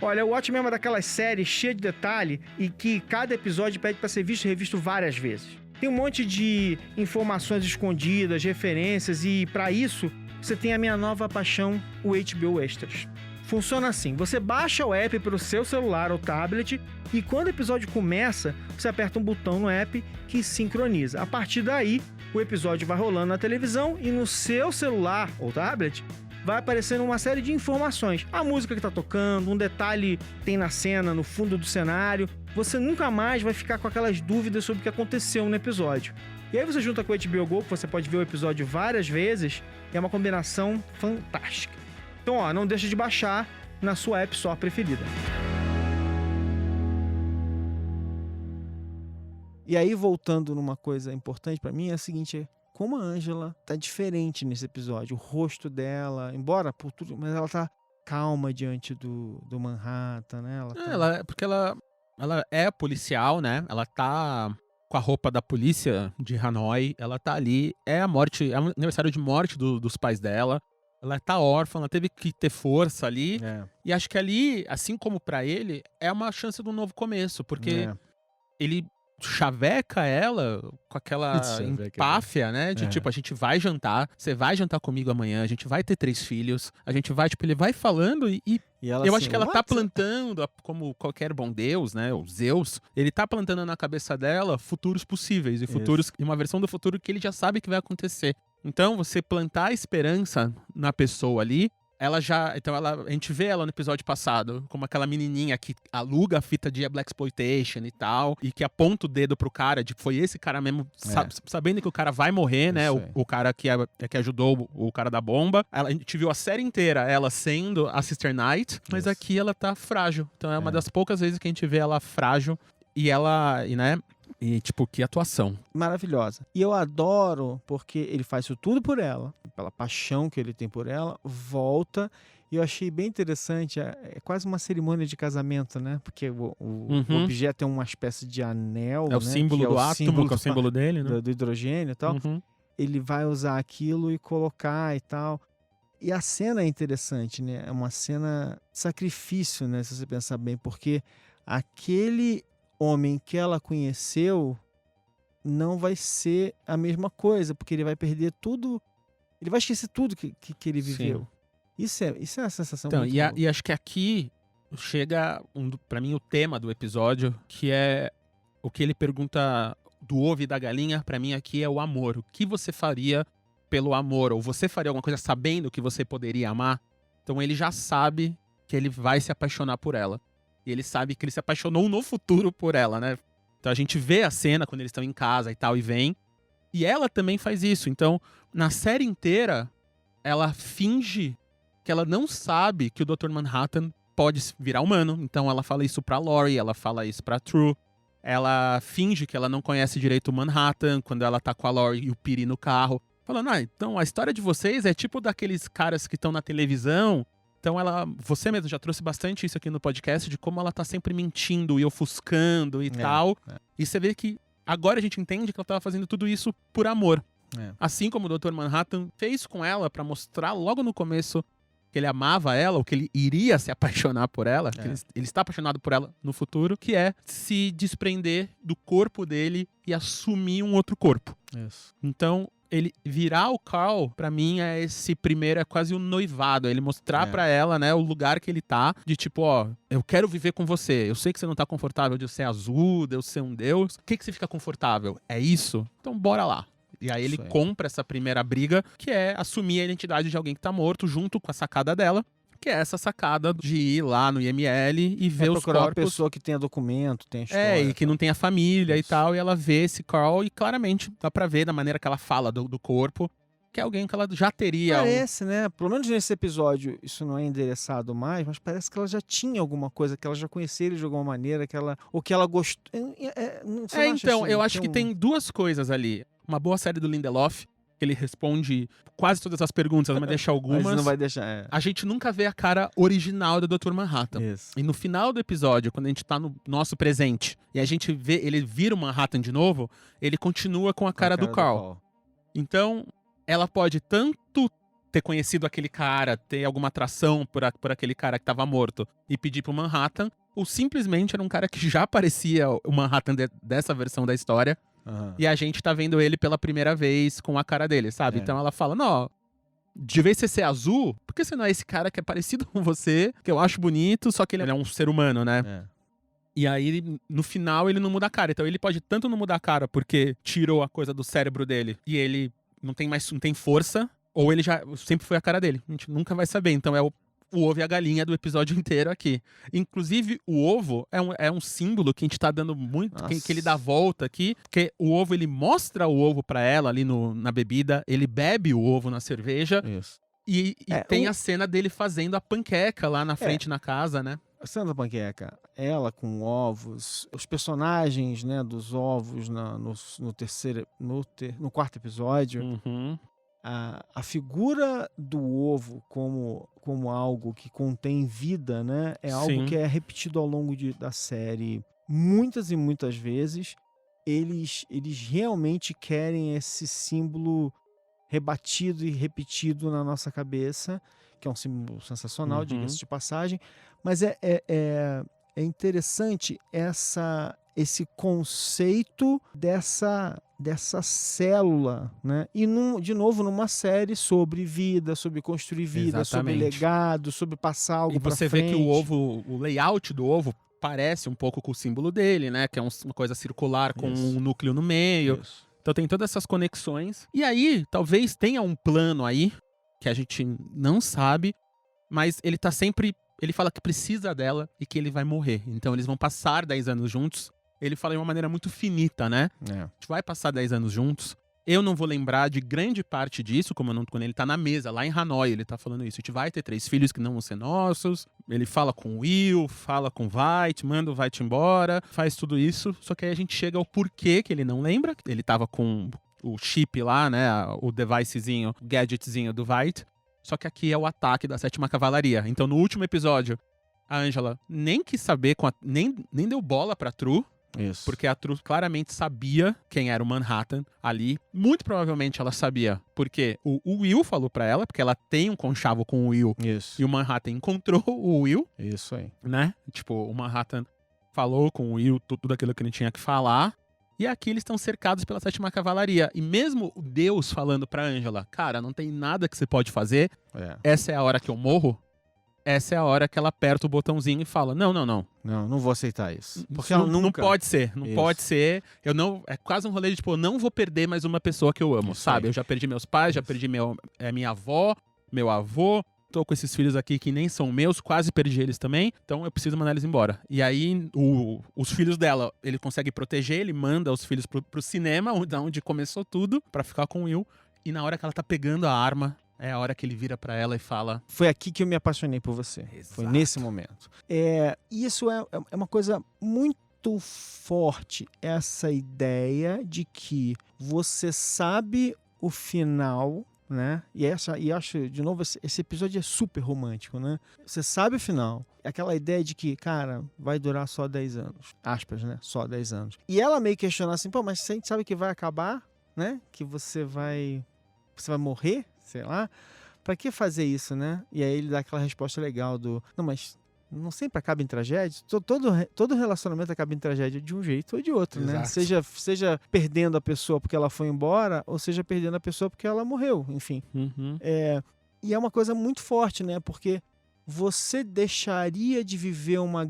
Olha, o Watchmen é uma daquelas séries cheias de detalhe e que cada episódio pede pra ser visto e revisto várias vezes. Tem um monte de informações escondidas, referências e, pra isso, você tem a minha nova paixão, o HBO Extras. Funciona assim, você baixa o app para o seu celular ou tablet e quando o episódio começa, você aperta um botão no app que sincroniza. A partir daí, o episódio vai rolando na televisão e no seu celular ou tablet vai aparecendo uma série de informações. A música que está tocando, um detalhe que tem na cena, no fundo do cenário. Você nunca mais vai ficar com aquelas dúvidas sobre o que aconteceu no episódio. E aí você junta com o HBO Go, que você pode ver o episódio várias vezes, e é uma combinação fantástica. Então, ó, não deixa de baixar na sua App Store preferida. E aí, voltando numa coisa importante pra mim, é a seguinte, como a Angela tá diferente nesse episódio. O rosto dela, embora por tudo, mas ela tá calma diante do Manhattan, né? Porque ela é policial, né? Ela tá com a roupa da polícia de Hanoi, ela tá ali, é o aniversário de morte dos pais dela. Ela tá órfã, ela teve que ter força ali. E acho que ali, assim como pra ele, é uma chance de um novo começo. Porque ele chaveca ela com aquela empáfia, né? De tipo, a gente vai jantar, você vai jantar comigo amanhã, a gente vai ter 3 filhos, a gente vai, tipo, ele vai falando e ela, eu acho que ela tá plantando, como qualquer bom Deus, né? O Zeus, ele tá plantando na cabeça dela futuros possíveis e futuros, e uma versão do futuro que ele já sabe que vai acontecer. Então, você plantar a esperança na pessoa ali, a gente vê ela no episódio passado como aquela menininha que aluga a fita de Blaxploitation e tal, e que aponta o dedo pro cara, de foi esse cara mesmo, sabendo que o cara vai morrer, né? O cara que ajudou o cara da bomba. A gente viu a série inteira ela sendo a Sister Knight, mas aqui ela tá frágil. Então é uma das poucas vezes que a gente vê ela frágil e, tipo, que atuação. Maravilhosa. E eu adoro porque ele faz isso tudo por ela, pela paixão que ele tem por ela, volta. E eu achei bem interessante, é quase uma cerimônia de casamento, né? Porque o objeto é uma espécie de anel, é o símbolo do átomo, que é o símbolo dele, né? Do hidrogênio e tal. Ele vai usar aquilo e colocar e tal. E a cena é interessante, né? É uma cena de sacrifício, né? Se você pensar bem, porque aquele homem que ela conheceu não vai ser a mesma coisa, porque ele vai perder tudo, ele vai esquecer tudo que ele viveu. Isso é uma sensação muito boa. E acho que aqui chega, pra mim, o tema do episódio, que é o que ele pergunta do ovo e da galinha, pra mim aqui é o amor. O que você faria pelo amor? Ou você faria alguma coisa sabendo que você poderia amar? Então ele já sabe que ele vai se apaixonar por ela. E ele sabe que ele se apaixonou no futuro por ela, né? Então a gente vê a cena quando eles estão em casa e tal, e vem. E ela também faz isso. Então, na série inteira, ela finge que ela não sabe que o Dr. Manhattan pode virar humano. Então ela fala isso pra Laurie, ela fala isso pra True. Ela finge que ela não conhece direito o Manhattan quando ela tá com a Laurie e o Piri no carro. Falando, então a história de vocês é tipo daqueles caras que estão na televisão. Então você mesmo já trouxe bastante isso aqui no podcast, de como ela tá sempre mentindo e ofuscando e tal. E você vê que agora a gente entende que ela tava fazendo tudo isso por amor. Assim como o Dr. Manhattan fez com ela pra mostrar logo no começo que ele amava ela, ou que ele iria se apaixonar por ela, que ele está apaixonado por ela no futuro, que é se desprender do corpo dele e assumir um outro corpo. Isso. Então, ele virar o Carl, pra mim, é quase um noivado. Ele mostrar pra ela, né, o lugar que ele tá, de tipo, eu quero viver com você. Eu sei que você não tá confortável de eu ser azul, de eu ser um deus. O que você fica confortável? É isso? Então bora lá. E aí ele compra essa primeira briga, que é assumir a identidade de alguém que tá morto, junto com a sacada dela, que é essa sacada de ir lá no IML e ver os procurar uma corpos. pessoa que tenha documento, tenha história. E que não tenha família Isso. e tal, e ela vê esse Carl e claramente dá pra ver da maneira que ela fala do corpo, que é alguém que ela já teria. Parece, né? Pelo menos nesse episódio, isso não é endereçado mais, mas parece que ela já tinha alguma coisa, que ela já conhecia ele de alguma maneira, ou que ela gostou. Então, eu acho que tem duas coisas ali. Uma boa série do Lindelof, que ele responde quase todas as perguntas, mas deixa algumas. Mas não vai deixar. A gente nunca vê a cara original do Dr. Manhattan. Isso. E no final do episódio, quando a gente tá no nosso presente, e a gente vê ele vira o Manhattan de novo, ele continua com a cara do Carl. Então, ela pode tanto ter conhecido aquele cara, ter alguma atração por aquele cara que tava morto e pedir pro Manhattan, ou simplesmente era um cara que já parecia o Manhattan dessa versão da história, e a gente tá vendo ele pela primeira vez com a cara dele, sabe? Então ela fala, não, de vez você ser azul, por que você não é esse cara que é parecido com você, que eu acho bonito, só que ele é um ser humano, né? E aí, no final, ele não muda a cara. Então ele pode tanto não mudar a cara porque tirou a coisa do cérebro dele e ele não tem força, ou ele já sempre foi a cara dele. A gente nunca vai saber. Então é o ovo e a galinha do episódio inteiro aqui. Inclusive, o ovo é um símbolo que a gente tá dando muito, que ele dá volta aqui, porque o ovo, ele mostra o ovo pra ela ali na bebida, ele bebe o ovo na cerveja. Isso. E tem a cena dele fazendo a panqueca lá na frente na casa, né? A cena da panqueca, ela com ovos, os personagens, né, dos ovos no quarto episódio, a figura do ovo como algo que contém vida, né, é algo que é repetido ao longo da série muitas e muitas vezes. Eles realmente querem esse símbolo rebatido e repetido na nossa cabeça, que é um símbolo sensacional, diga-se de passagem, mas é interessante esse conceito dessa célula, né? E de novo numa série sobre vida, sobre construir vida, sobre legado, sobre passar algo para frente. E você vê que o layout do ovo parece um pouco com o símbolo dele, né? Que é uma coisa circular com um núcleo no meio. Isso. Então tem todas essas conexões. E aí, talvez tenha um plano aí, que a gente não sabe, mas ele tá sempre... Ele fala que precisa dela e que ele vai morrer. Então eles vão passar 10 anos juntos. Ele fala de uma maneira muito finita, né? A gente vai passar 10 anos juntos. Eu não vou lembrar de grande parte disso, quando ele tá na mesa, lá em Hanoi, ele tá falando isso. A gente vai ter 3 filhos que não vão ser nossos. Ele fala com o Will, fala com o Veidt, manda o Veidt embora, faz tudo isso. Só que aí a gente chega ao porquê que ele não lembra. Ele tava com o chip lá, né? O devicezinho, o gadgetzinho do Veidt. Só que aqui é o ataque da 7ª Cavalaria. Então, no último episódio, a Angela nem quis saber, nem deu bola pra Tru. Isso. Porque a Tru claramente sabia quem era o Manhattan ali. Muito provavelmente ela sabia, porque o Will falou pra ela, porque ela tem um conchavo com o Will. Isso. E o Manhattan encontrou o Will. Isso aí. Né? Tipo, o Manhattan falou com o Will tudo aquilo que ele tinha que falar. E aqui eles estão cercados pela 7ª Cavalaria. E mesmo o Deus falando pra Angela, cara, não tem nada que você pode fazer. Essa é a hora que eu morro. Essa é a hora que ela aperta o botãozinho e fala, não. Não vou aceitar isso. Porque ela nunca... Não pode ser. Pode ser. É quase um rolê de, tipo, eu não vou perder mais uma pessoa que eu amo, sabe? Eu já perdi meus pais, já perdi minha avó, meu avô. Tô com esses filhos aqui que nem são meus, quase perdi eles também, então eu preciso mandar eles embora. E aí, os filhos dela, ele consegue proteger, ele manda os filhos pro cinema, onde começou tudo, pra ficar com o Will. E na hora que ela tá pegando a arma, é a hora que ele vira pra ela e fala... Foi aqui que eu me apaixonei por você. Exato. Foi nesse momento. Isso é uma coisa muito forte, essa ideia de que você sabe o final... Né? E acho, de novo, esse episódio é super romântico, né? Você sabe o final. Aquela ideia de que, cara, vai durar só 10 anos. Aspas, né? Só 10 anos. E ela meio questionar assim, pô, mas a gente sabe que vai acabar, né? Que você vai morrer, sei lá. Pra que fazer isso, né? E aí ele dá aquela resposta legal não, mas não sempre acaba em tragédia. Todo relacionamento acaba em tragédia de um jeito ou de outro, né? Seja perdendo a pessoa porque ela foi embora, ou seja perdendo a pessoa porque ela morreu, enfim. E é uma coisa muito forte, né? Porque você deixaria de viver uma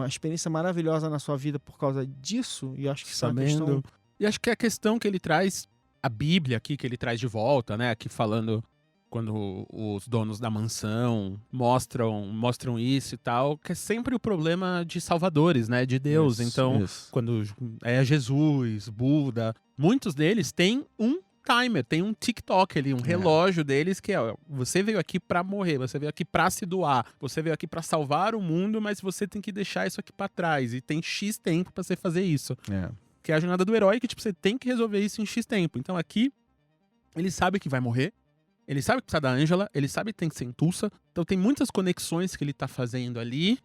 experiência maravilhosa na sua vida por causa disso? E acho que isso é uma questão... E acho que a questão que ele traz, a Bíblia aqui, que ele traz de volta, né? Aqui falando quando os donos da mansão mostram isso e tal, que é sempre o problema de salvadores, né? De Deus. Então, quando é Jesus, Buda, muitos deles têm um timer, tem um TikTok ali, um relógio deles que é, você veio aqui pra morrer, você veio aqui pra se doar, você veio aqui pra salvar o mundo, mas você tem que deixar isso aqui pra trás e tem X tempo pra você fazer isso. Que é a jornada do herói, que tipo, você tem que resolver isso em X tempo. Então aqui, ele sabe que vai morrer, ele sabe que precisa da Angela, ele sabe que tem que ser em Tulsa, então tem muitas conexões que ele tá fazendo ali,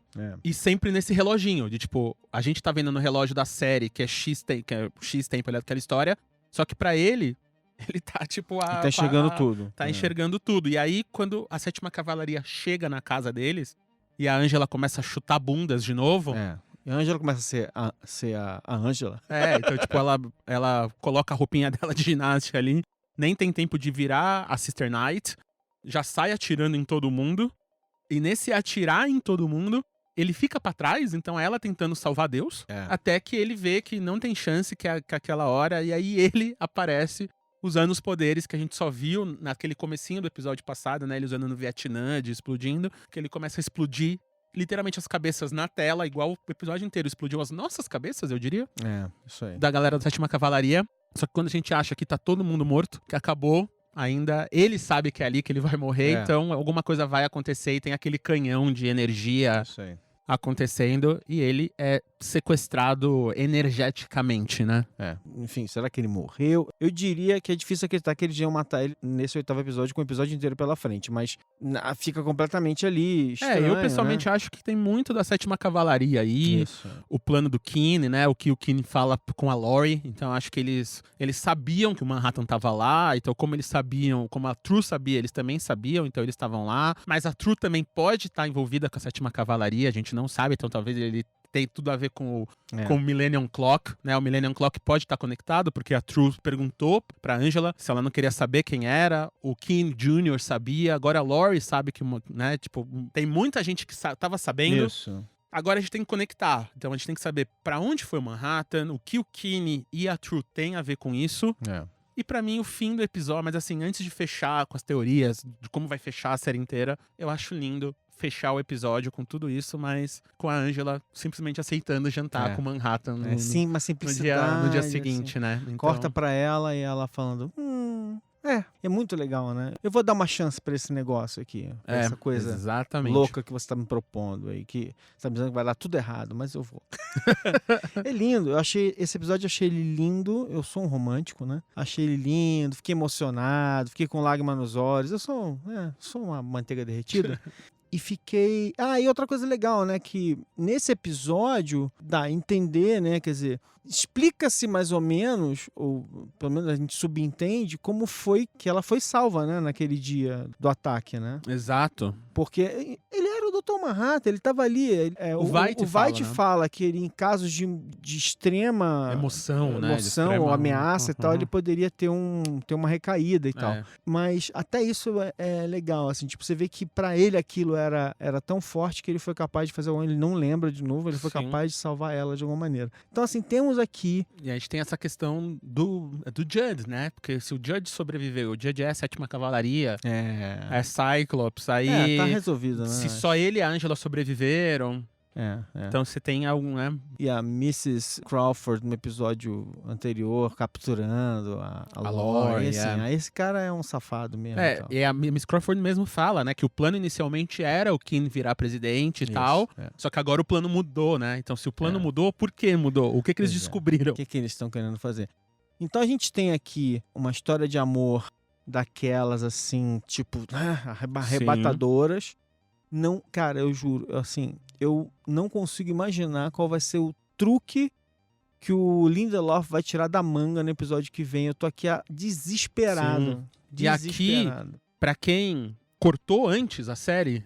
e sempre nesse reloginho, de tipo, a gente tá vendo no relógio da série, que é X tempo ali daquela história, só que pra ele tá tipo tá enxergando tudo. Tá enxergando tudo. E aí, quando a 7ª Cavalaria chega na casa deles e a Angela começa a chutar bundas de novo. E a Angela começa a ser a Angela. Então, tipo, ela coloca a roupinha dela de ginástica ali, nem tem tempo de virar a Sister Knight, já sai atirando em todo mundo. E nesse atirar em todo mundo, ele fica pra trás, então ela tentando salvar Deus, até que ele vê que não tem chance que aquela hora, e aí ele aparece usando os poderes que a gente só viu naquele comecinho do episódio passado, né? Ele usando no Vietnã, explodindo, que ele começa a explodir literalmente as cabeças na tela, igual o episódio inteiro explodiu as nossas cabeças, eu diria. Isso aí. Da galera da 7ª Cavalaria. Só que quando a gente acha que tá todo mundo morto, que acabou, ainda ele sabe que é ali que ele vai morrer, então alguma coisa vai acontecer e tem aquele canhão de energia acontecendo e ele é sequestrado energeticamente, né? Enfim, será que ele morreu? Eu diria que é difícil acreditar que eles iam matar ele nesse 8º episódio com o episódio inteiro pela frente, mas fica completamente ali estranho, eu pessoalmente acho que tem muito da 7ª Cavalaria aí, o plano do Keane, né? O que o Keane fala com a Laurie, então acho que eles sabiam que o Manhattan tava lá, então como eles sabiam, como a True sabia, eles também sabiam, então eles estavam lá, mas a True também pode estar envolvida com a 7ª Cavalaria, a gente não sabe, então talvez ele tem tudo a ver com o Millennium Clock, né? O Millennium Clock pode estar conectado, porque a True perguntou pra Angela se ela não queria saber quem era, o Keane Jr. sabia, agora a Laurie sabe que, né? Tipo, tem muita gente que tava sabendo. Agora a gente tem que conectar, então a gente tem que saber pra onde foi o Manhattan, o que o Keane e a True têm a ver com isso. E pra mim, o fim do episódio, mas assim, antes de fechar com as teorias de como vai fechar a série inteira, eu acho lindo fechar o episódio com tudo isso, mas com a Angela simplesmente aceitando jantar com Manhattan uma simplicidade, no dia seguinte, assim. né? Então... Corta pra ela e ela falando, é muito legal, né? Eu vou dar uma chance pra esse negócio aqui, pra essa coisa louca que você tá me propondo aí, que você tá me dizendo que vai dar tudo errado, mas eu vou. É lindo, esse episódio eu achei ele lindo, eu sou um romântico, né? Achei ele lindo, fiquei emocionado, fiquei com lágrima nos olhos, eu sou uma manteiga derretida. E fiquei... e outra coisa legal, né? Que nesse episódio dá a entender, né? Quer dizer, explica-se mais ou menos, ou pelo menos a gente subentende, como foi que ela foi salva, né? Naquele dia do ataque, né? Exato. Porque ele era o Dr. Manhattan, ele tava ali. O Veidt fala que ele, em casos de extrema emoção, né? Ou ameaça e tal, ele poderia ter uma recaída e tal. Mas até isso é legal, assim, tipo, você vê que pra ele aquilo era tão forte que ele foi capaz de fazer algo, ele não lembra de novo, ele foi capaz de salvar ela de alguma maneira. Então, assim, temos aqui... E a gente tem essa questão do Judd, né? Porque se o Judd sobreviveu, o Judd é a 7ª Cavalaria, é Cyclops, aí... tá resolvido, né? Se só ele e a Angela sobreviveram... Então você tem algum, né? E a Mrs. Crawford no episódio anterior capturando a Laurie, assim, aí esse cara é um safado mesmo. E a Miss Crawford mesmo fala, né, que o plano inicialmente era o Keane virar presidente e tal, só que agora o plano mudou, né? Então se o plano mudou, por que mudou? O que eles descobriram? O que eles estão querendo fazer? Então a gente tem aqui uma história de amor daquelas assim, tipo, arrebatadoras. Não, cara, eu juro, assim, eu não consigo imaginar qual vai ser o truque que o Lindelof vai tirar da manga no episódio que vem. Eu tô aqui desesperado. E aqui, pra quem cortou antes a série,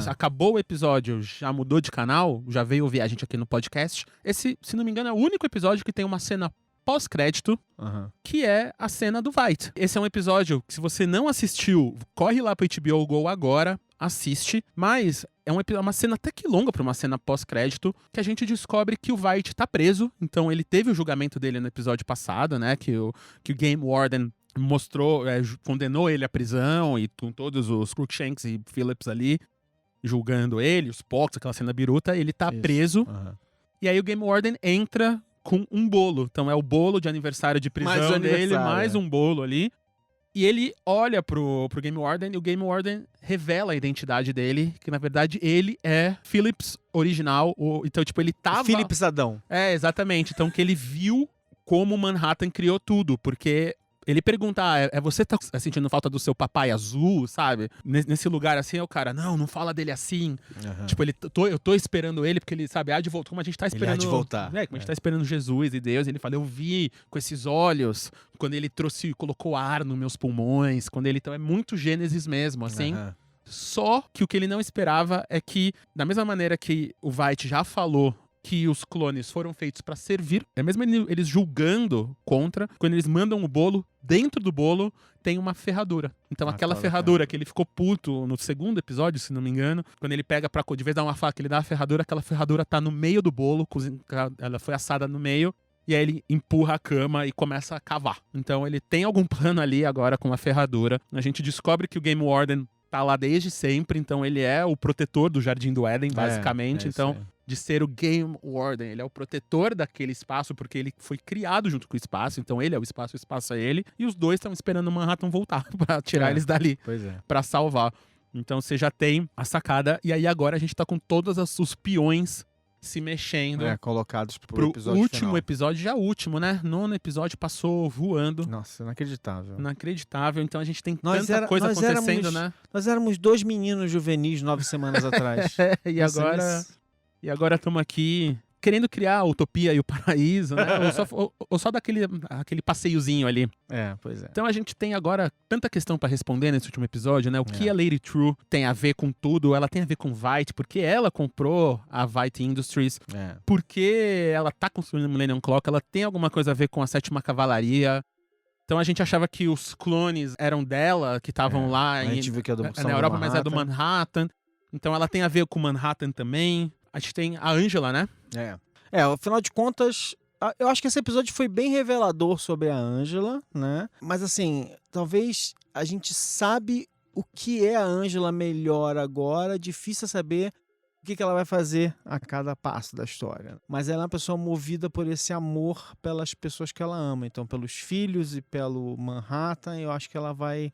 acabou o episódio, já mudou de canal, já veio ouvir a gente aqui no podcast, esse, se não me engano, é o único episódio que tem uma cena pós-crédito, que é a cena do Veidt. Esse é um episódio que, se você não assistiu, corre lá pro HBO Go agora, assiste, mas é uma cena até que longa pra uma cena pós-crédito, que a gente descobre que o Veidt tá preso, então ele teve o julgamento dele no episódio passado, né, que o Game Warden mostrou, condenou ele à prisão e com todos os Crookshanks e Phillips ali julgando ele, os Pox, aquela cena biruta, ele tá preso. E aí o Game Warden entra com um bolo. Então é o bolo de aniversário de prisão dele, mais um bolo ali. E ele olha pro Game Warden e o Game Warden revela a identidade dele, que na verdade ele é Phillips original. Então, tipo, ele tava... Phillips Adão. Exatamente. Então, que ele viu como Manhattan criou tudo, porque... Ele pergunta, você tá sentindo falta do seu papai azul, sabe? Nesse lugar assim, o cara, não fala dele assim. Tipo, eu tô esperando ele, porque ele, sabe, há de voltar, como a gente tá esperando... Ele há de voltar. Como a gente tá esperando Jesus e Deus, ele fala, eu vi com esses olhos, quando ele colocou ar nos meus pulmões, quando ele... Então é muito Gênesis mesmo, assim. Só que o que ele não esperava é que, da mesma maneira que o Veidt já falou que os clones foram feitos pra servir, mesmo eles julgando contra, quando eles mandam o bolo, dentro do bolo tem uma ferradura. Então aquela ferradura que ele ficou puto no segundo episódio, se não me engano, quando ele pega pra, de vez de dar uma faca, ele dá a ferradura, aquela ferradura tá no meio do bolo, ela foi assada no meio, e aí ele empurra a cama e começa a cavar. Então ele tem algum plano ali agora com a ferradura. A gente descobre que o Game Warden tá lá desde sempre, então ele é o protetor do Jardim do Éden, basicamente. Então, de ser o Game Warden, ele é o protetor daquele espaço, porque ele foi criado junto com o espaço, então ele é o espaço é ele, e os dois estão esperando o Manhattan voltar pra tirar eles dali, pra salvar. Então você já tem a sacada, e aí agora a gente tá com todos os peões se mexendo. Colocados pro episódio último final. Episódio, já último, né? 9º episódio passou voando. Nossa, inacreditável. Inacreditável, então a gente tem tanta coisa acontecendo, né? Nós éramos 2 meninos juvenis 9 semanas atrás. E agora estamos aqui querendo criar a utopia e o paraíso, né? ou só daquele passeiozinho ali. Pois é. Então a gente tem agora tanta questão pra responder nesse último episódio, né? O que a Lady True tem a ver com tudo? Ela tem a ver com Veidt, porque ela comprou a Veidt Industries, porque ela tá construindo a Millennium Clock, ela tem alguma coisa a ver com a 7ª Cavalaria. Então a gente achava que os clones eram dela, que estavam lá a gente viu que é na Europa, mas é do Manhattan. Então ela tem a ver com Manhattan também. A gente tem a Angela, né? Afinal de contas, eu acho que esse episódio foi bem revelador sobre a Angela, né? Mas assim, talvez a gente sabe o que é a Angela melhor agora, difícil saber o que ela vai fazer a cada passo da história. Mas ela é uma pessoa movida por esse amor pelas pessoas que ela ama. Então, pelos filhos e pelo Manhattan, eu acho que ela vai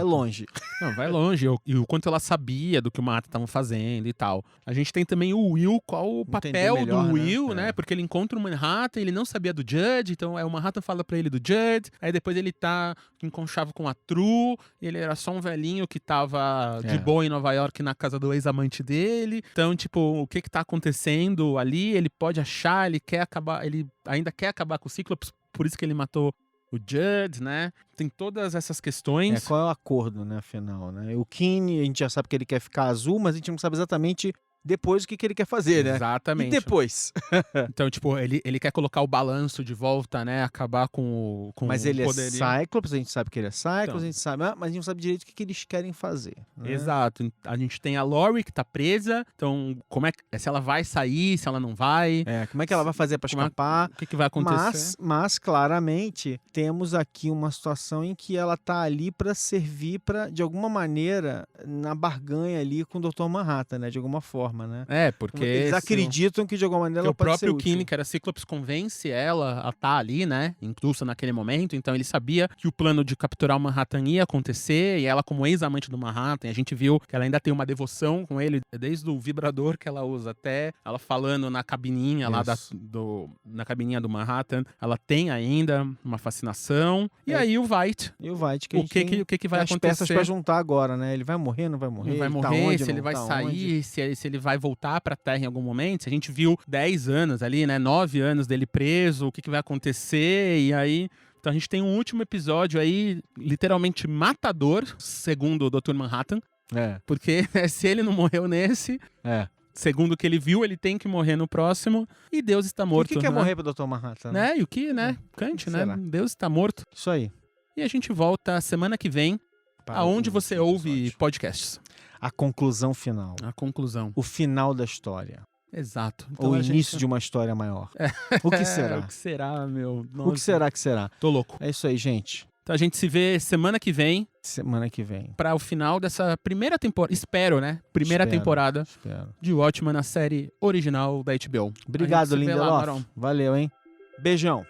longe. Não, vai longe. E o quanto ela sabia do que o Manhattan estava fazendo e tal. A gente tem também o Will, qual o papel do Will, né? Porque ele encontra o Manhattan, ele não sabia do Judd, então o Manhattan fala pra ele do Judd, aí depois ele tá em conchavo com a True, ele era só um velhinho que tava de boa em Nova York na casa do ex-amante dele. Então, tipo, o que tá acontecendo ali, ele pode achar, ele ainda quer acabar com o Cyclops, por isso que ele matou o Judd, né? Tem todas essas questões. Qual é o acordo, né, afinal, né? O Keen, a gente já sabe que ele quer ficar azul, mas a gente não sabe exatamente depois o que ele quer fazer, né? Exatamente. E depois? Então, tipo, ele quer colocar o balanço de volta, né? Acabar com mas ele poderio. É Cyclops, a gente sabe que ele é Cyclops, então, a gente sabe, mas a gente não sabe direito o que eles querem fazer. Né? Exato. A gente tem a Laurie que tá presa, então se ela vai sair, se ela não vai. Como é que ela vai fazer pra escapar? O que vai acontecer? Mas claramente, temos aqui uma situação em que ela tá ali pra servir de alguma maneira, na barganha ali com o Dr. Manhattan, né? De alguma forma. Né? Porque eles acreditam que de alguma maneira ela pode ser útil. O próprio Keen, que era Cyclops, convence ela a estar ali, né, incluso naquele momento, então ele sabia que o plano de capturar o Manhattan ia acontecer, e ela como ex-amante do Manhattan, a gente viu que ela ainda tem uma devoção com ele, desde o vibrador que ela usa até ela falando na cabininha lá na cabininha do Manhattan, ela tem ainda uma fascinação, e aí o Veidt. E o Veidt, o que vai acontecer? As peças pra juntar agora, né? Ele vai morrer, não vai morrer? Ele vai morrer, se ele vai sair, se ele vai voltar pra Terra em algum momento. Se a gente viu 10 anos ali, né? 9 anos dele preso, o que vai acontecer? E aí... Então a gente tem um último episódio aí, literalmente matador, segundo o Dr. Manhattan. Porque se ele não morreu nesse... Segundo o que ele viu, ele tem que morrer no próximo. E Deus está morto. E o que é morrer pro Dr. Manhattan? Né? E o que, né? Kant, né? Deus está morto. Isso aí. E a gente volta semana que vem, aonde você ouve podcasts. A conclusão final. A conclusão. O final da história. Exato. Então, o início de uma história maior. O que será? O que será, meu? Nossa. O que será que será? Tô louco. É isso aí, gente. Então a gente se vê semana que vem. Semana que vem. Para o final dessa primeira temporada. Espero, né? Primeira temporada de Watchmen, na série original da HBO. Obrigado, Lindelof. Valeu, hein? Beijão.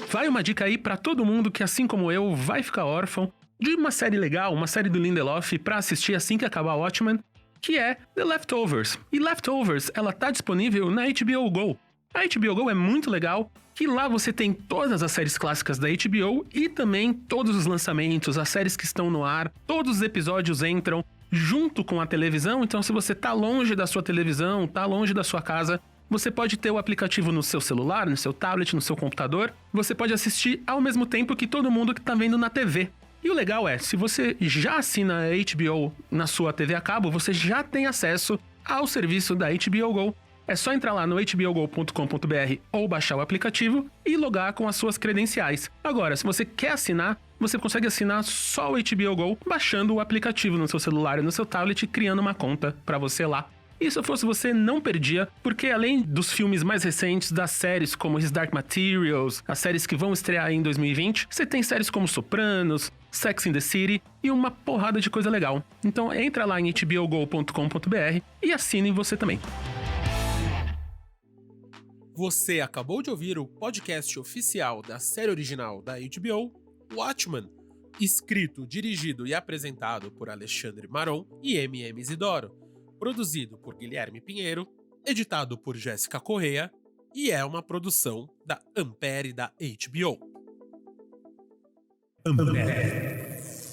Vai uma dica aí pra todo mundo que, assim como eu, vai ficar órfão de uma série legal, uma série do Lindelof pra assistir assim que acabar Watchmen, que é The Leftovers. E Leftovers, ela tá disponível na HBO Go. A HBO Go é muito legal, que lá você tem todas as séries clássicas da HBO e também todos os lançamentos, as séries que estão no ar, todos os episódios entram junto com a televisão, então se você tá longe da sua televisão, tá longe da sua casa, você pode ter o aplicativo no seu celular, no seu tablet, no seu computador. Você pode assistir ao mesmo tempo que todo mundo que tá vendo na TV. E o legal é, se você já assina a HBO na sua TV a cabo, você já tem acesso ao serviço da HBO Go. É só entrar lá no hbogo.com.br ou baixar o aplicativo e logar com as suas credenciais. Agora, se você quer assinar, você consegue assinar só o HBO Go baixando o aplicativo no seu celular e no seu tablet e criando uma conta para você lá. E se eu fosse você, não perdia, porque além dos filmes mais recentes, das séries como His Dark Materials, as séries que vão estrear em 2020, você tem séries como Sopranos, Sex and the City e uma porrada de coisa legal. Então entra lá em hbogo.com.br e assine você também. Você acabou de ouvir o podcast oficial da série original da HBO, Watchmen, escrito, dirigido e apresentado por Alexandre Maron e M.M. Isidoro. Produzido por Guilherme Pinheiro, editado por Jéssica Correia e é uma produção da Ampere da HBO. Ampere.